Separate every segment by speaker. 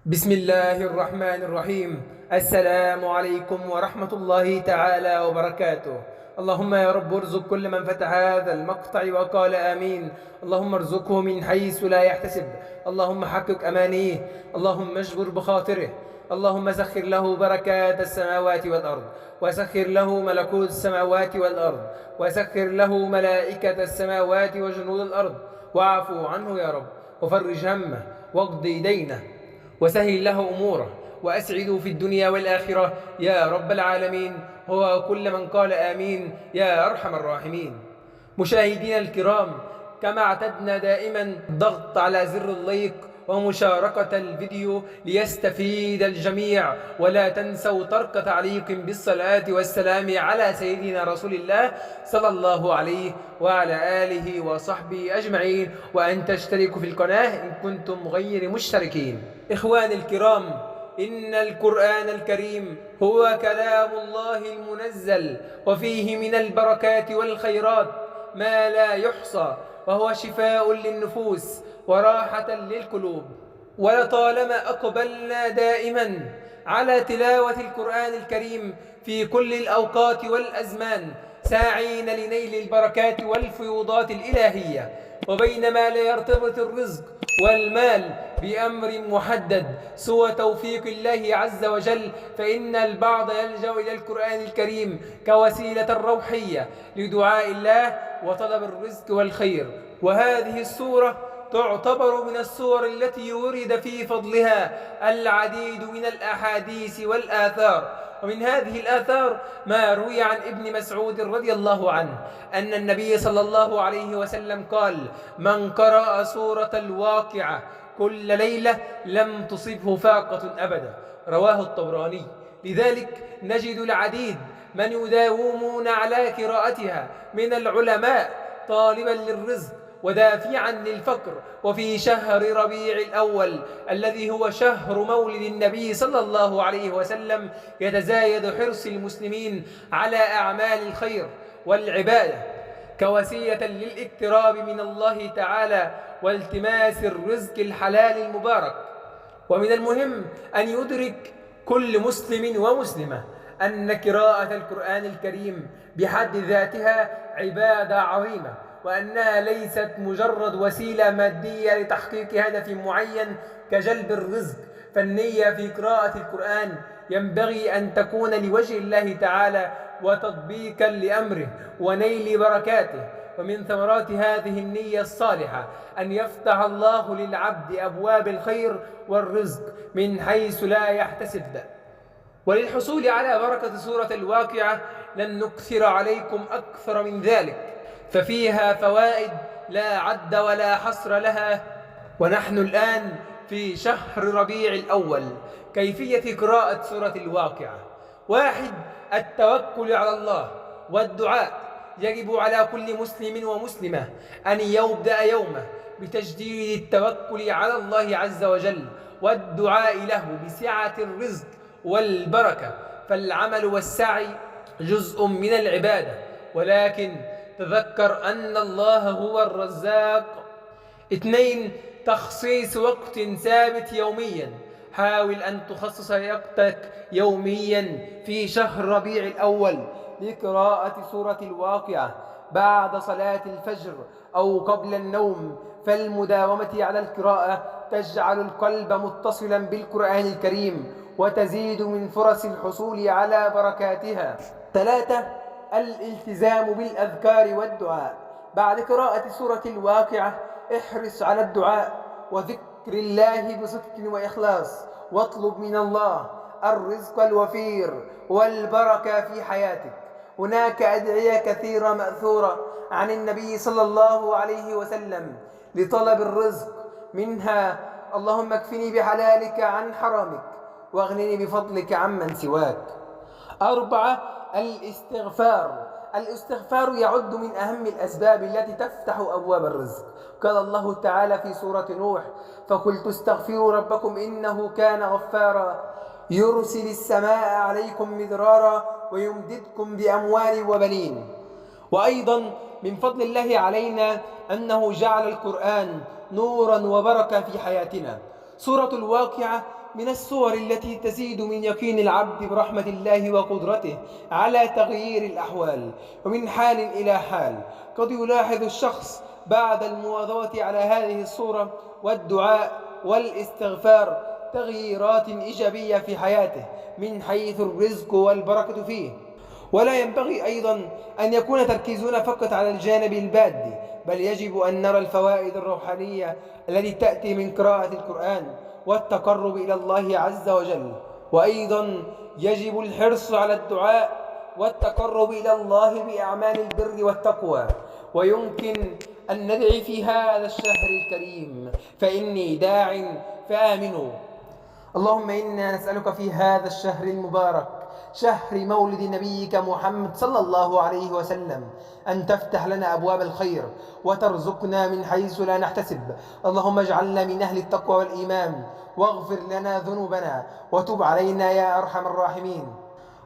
Speaker 1: بسم الله الرحمن الرحيم. السلام عليكم ورحمة الله تعالى وبركاته. اللهم يا رب ارزق كل من فتح هذا المقطع وقال آمين. اللهم ارزقه من حيث لا يحتسب. اللهم حقق أمانيه. اللهم اجبر بخاطره. اللهم سخر له بركات السماوات والأرض، وسخر له ملكوت السماوات والأرض، وسخر له ملائكة السماوات وجنود الأرض، واعفو عنه يا رب، وفرج همه، واقض دينه، وسهل له أموره، وأسعده في الدنيا والآخرة يا رب العالمين. هو كل من قال آمين يا أرحم الراحمين. مشاهدينا الكرام، كما اعتدنا دائما الضغط على زر اللايك ومشاركة الفيديو ليستفيد الجميع، ولا تنسوا ترك تعليق بالصلاة والسلام على سيدنا رسول الله صلى الله عليه وعلى آله وصحبه أجمعين، وأن تشتركوا في القناة إن كنتم غير مشتركين. إخواني الكرام، إن القرآن الكريم هو كلام الله المنزل، وفيه من البركات والخيرات ما لا يحصى، وهو شفاء للنفوس وراحة للقلوب. ولطالما أقبلنا دائما على تلاوة القرآن الكريم في كل الأوقات والأزمان، ساعين لنيل البركات والفيوضات الإلهية. وبينما لا يرتبط الرزق والمال بأمر محدد سوى توفيق الله عز وجل، فإن البعض يلجأ إلى القرآن الكريم كوسيلة روحية لدعاء الله وطلب الرزق والخير. وهذه السورة تعتبر من السور التي ورد في فضلها العديد من الأحاديث والآثار. ومن هذه الآثار ما روي عن ابن مسعود رضي الله عنه أن النبي صلى الله عليه وسلم قال: من قرأ سورة الواقعة كل ليلة لم تصبه فاقة أبدا. رواه الطبراني. لذلك نجد العديد من يداومون على قراءتها من العلماء طالبا للرزق ودافعا للفقر. وفي شهر ربيع الأول الذي هو شهر مولد النبي صلى الله عليه وسلم يتزايد حرص المسلمين على أعمال الخير والعبادة كوسيلة للاقتراب من الله تعالى والتماس الرزق الحلال المبارك. ومن المهم أن يدرك كل مسلم ومسلمة أن قراءة القرآن الكريم بحد ذاتها عبادة عظيمة، وأنها ليست مجرد وسيلة مادية لتحقيق هدف معين كجلب الرزق. فالنية في قراءة القرآن ينبغي أن تكون لوجه الله تعالى وتطبيقا لأمره ونيل بركاته. ومن ثمرات هذه النية الصالحة أن يفتح الله للعبد أبواب الخير والرزق من حيث لا يحتسب. وللحصول على بركة سورة الواقعة لن نكثر عليكم أكثر من ذلك، ففيها فوائد لا عد ولا حصر لها. ونحن الآن في شهر ربيع الأول. كيفية قراءة سورة الواقعة: 1. التوكل على الله والدعاء. يجب على كل مسلم ومسلمة أن يبدأ يومه بتجديد التوكل على الله عز وجل والدعاء له بسعة الرزق والبركة، فالعمل والسعي جزء من العبادة، ولكن تذكر أن الله هو الرزاق. 2. تخصيص وقت ثابت يوميا. حاول أن تخصص وقتك يوميا في شهر ربيع الأول لقراءة سورة الواقعة بعد صلاة الفجر أو قبل النوم، فالمداومة على القراءة تجعل القلب متصلا بالقرآن الكريم وتزيد من فرص الحصول على بركاتها. 3. الالتزام بالأذكار والدعاء. بعد قراءة سورة الواقعة احرص على الدعاء وذكر الله بصدق وإخلاص، واطلب من الله الرزق الوفير والبركة في حياتك. هناك أدعية كثيرة مأثورة عن النبي صلى الله عليه وسلم لطلب الرزق، منها: اللهم اكفني بحلالك عن حرامك واغنني بفضلك عمن سواك. 4. الاستغفار يعد من أهم الأسباب التي تفتح أبواب الرزق. قال الله تعالى في سورة نوح: فقلت استغفروا ربكم إنه كان غفارا يرسل السماء عليكم مدرارا ويمددكم بأموال وبنين. وأيضا من فضل الله علينا أنه جعل القرآن نورا وبركة في حياتنا. سورة الواقعة من الصور التي تزيد من يقين العبد برحمة الله وقدرته على تغيير الأحوال ومن حال إلى حال. قد يلاحظ الشخص بعد المواظبة على هذه الصورة والدعاء والاستغفار تغييرات إيجابية في حياته من حيث الرزق والبركة فيه. ولا ينبغي أيضا أن يكون تركيزنا فقط على الجانب المادي، بل يجب أن نرى الفوائد الروحانية التي تأتي من قراءة القرآن والتقرب إلى الله عز وجل. وأيضا يجب الحرص على الدعاء والتقرب إلى الله بأعمال البر والتقوى. ويمكن أن ندعي في هذا الشهر الكريم: فإني داع فآمنوا. اللهم إنا نسألك في هذا الشهر المبارك، شهر مولد نبيك محمد صلى الله عليه وسلم، أن تفتح لنا أبواب الخير وترزقنا من حيث لا نحتسب. اللهم اجعلنا من أهل التقوى والإيمان، واغفر لنا ذنوبنا وتب علينا يا أرحم الراحمين.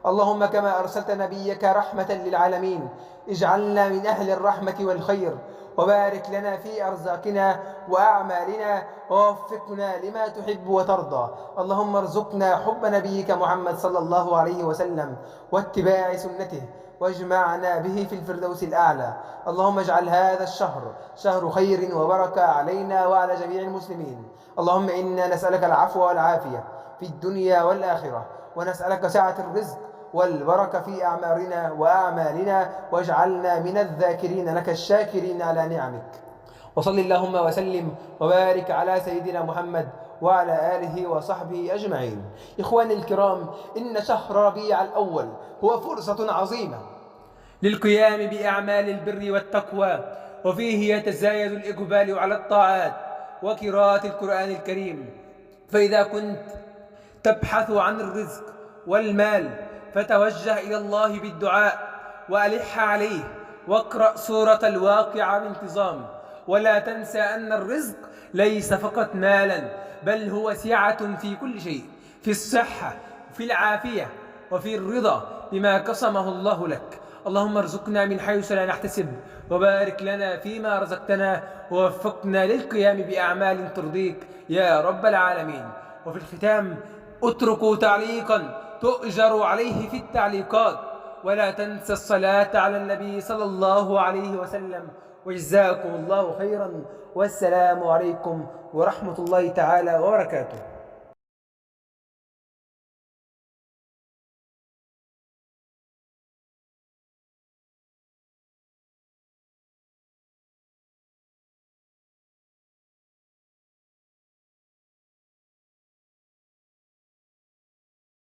Speaker 1: اللهم كما أرسلت نبيك رحمة للعالمين، اجعلنا من أهل الرحمة والخير، وبارك لنا في أرزاقنا وأعمالنا، ووفقنا لما تحب وترضى. اللهم ارزقنا حب نبيك محمد صلى الله عليه وسلم واتباع سنته، واجمعنا به في الفردوس الأعلى. اللهم اجعل هذا الشهر شهر خير وبركة علينا وعلى جميع المسلمين. اللهم إنا نسألك العفو والعافية في الدنيا والآخرة، ونسألك سعة الرزق والبركة في أعمارنا وأعمالنا، واجعلنا من الذاكرين لك الشاكرين على نعمك. وصل اللهم وسلم وبارك على سيدنا محمد وعلى آله وصحبه أجمعين. إخواني الكرام، إن شهر ربيع الأول هو فرصة عظيمة للقيام بأعمال البر والتقوى، وفيه يتزايد الإقبال على الطاعات وقراءة القرآن الكريم. فإذا كنت تبحث عن الرزق والمال فتوجه إلى الله بالدعاء وألح عليه، واقرأ سورة الواقعة بانتظام. ولا تنسى أن الرزق ليس فقط مالا، بل هو سعة في كل شيء، في الصحة، في العافية، وفي الرضا بما قسمه الله لك. اللهم ارزقنا من حيث لا نحتسب، وبارك لنا فيما رزقتنا، ووفقنا للقيام بأعمال ترضيك يا رب العالمين. وفي الختام اتركوا تعليقا تؤجر عليه في التعليقات، ولا تنسى الصلاة على النبي صلى الله عليه وسلم. وجزاكم الله خيرا، والسلام عليكم ورحمة الله تعالى وبركاته.